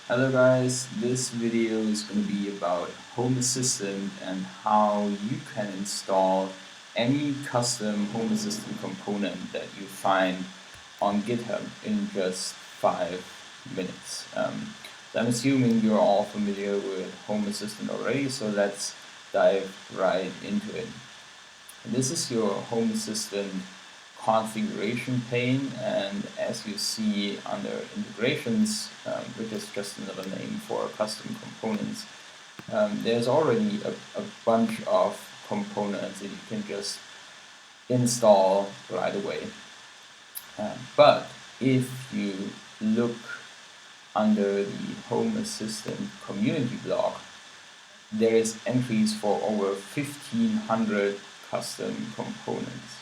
Hello guys, this video is going to be about Home Assistant and how you can install any custom Home Assistant component that you find on GitHub in just 5 minutes. So I'm assuming you're all familiar with Home Assistant already, so let's dive right into it. This is your Home Assistant configuration pane, and as you see under integrations, which is just another name for custom components, there's already a bunch of components that you can just install right away. But if you look under the Home Assistant community blog, there is entries for over 1,500 custom components.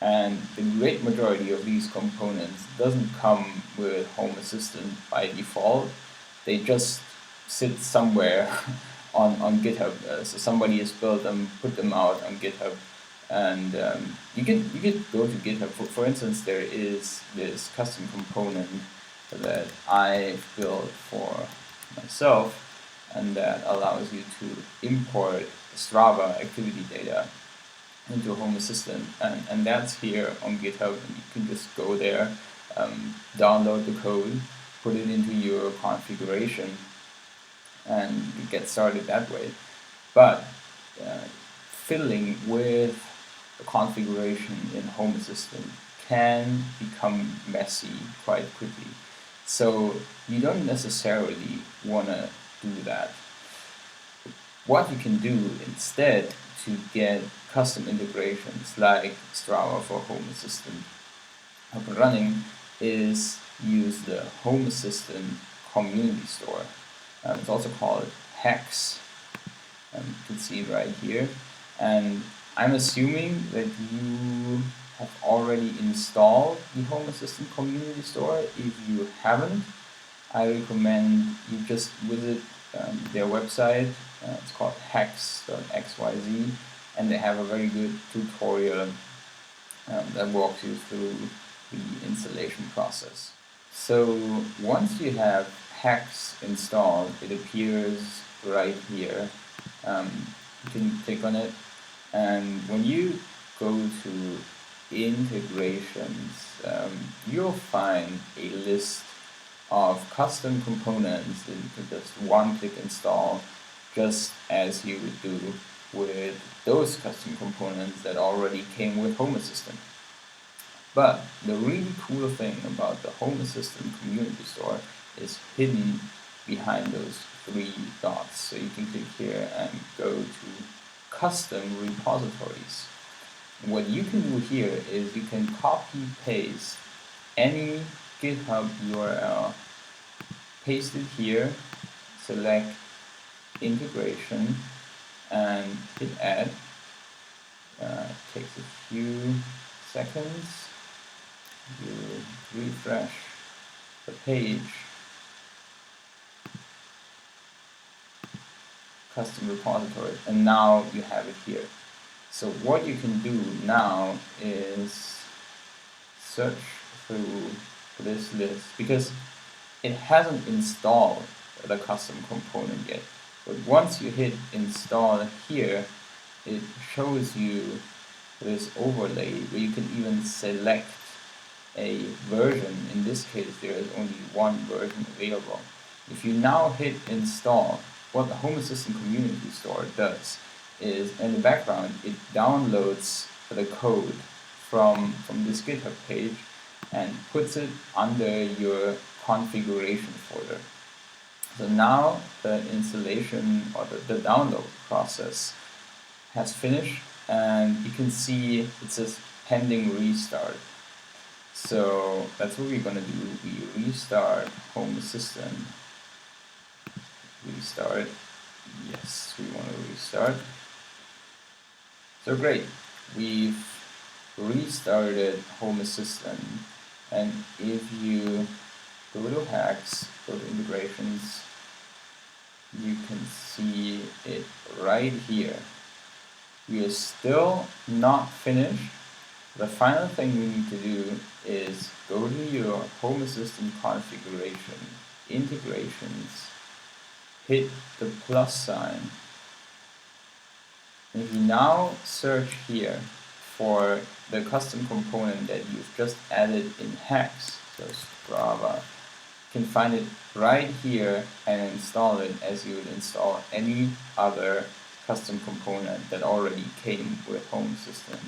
And the great majority of these components doesn't come with Home Assistant by default. They just sit somewhere on GitHub. So somebody has built them, put them out on GitHub, and you could go to GitHub. For instance, there is this custom component that I built for myself, and that allows you to import Strava activity data into Home Assistant, and that's here on GitHub, and you can just go there, download the code, put it into your configuration, and get started that way. But fiddling with the configuration in Home Assistant can become messy quite quickly. So you don't necessarily want to do that. What you can do instead to get custom integrations like Strava for Home Assistant up and running is use the Home Assistant community store. It's also called HACS. You can see it right here. And I'm assuming that you have already installed the Home Assistant community store. If you haven't, I recommend you just visit their website. It's called hacks.xyz, and they have a very good tutorial that walks you through the installation process. So once you have HACS installed, it appears right here. You can click on it, and when you go to integrations, you'll find a list of custom components that you can just one-click install, just as you would do with those custom components that already came with Home Assistant. But the really cool thing about the Home Assistant community store is hidden behind those 3 dots. So you can click here and go to Custom Repositories. And what you can do here is you can copy paste any GitHub URL, paste it here, select integration, and hit add. It takes a few seconds. You refresh the page. Custom repository, and now you have it here. So what you can do now is search through this list, because it hasn't installed the custom component yet. But once you hit install here, it shows you this overlay where you can even select a version. In this case, there is only one version available. If you now hit install, what the Home Assistant community store does is, in the background, it downloads the code from this GitHub page and puts it under your configuration folder. So now the installation or the download process has finished, and you can see it says pending restart. So that's what we're going to do. We restart Home Assistant. Restart. Yes, we want to restart. So great. We've restarted Home Assistant, and if you go to HACS, go to integrations, you can see it right here. We are still not finished. The final thing we need to do is go to your Home Assistant configuration integrations, hit the plus sign. And if you now search here for the custom component that you've just added in HACS, so Strava, you can find it right here and install it as you would install any other custom component that already came with Home Assistant.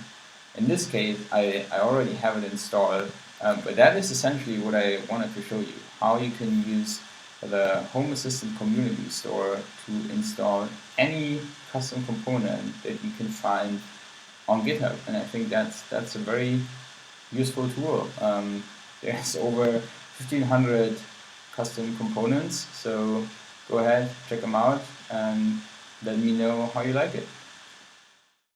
In this case, I already have it installed, but that is essentially what I wanted to show you, how you can use the Home Assistant community store to install any custom component that you can find on GitHub. And I think that's a very useful tool. There's over 1,500 custom components, so go ahead, check them out, and let me know how you like it.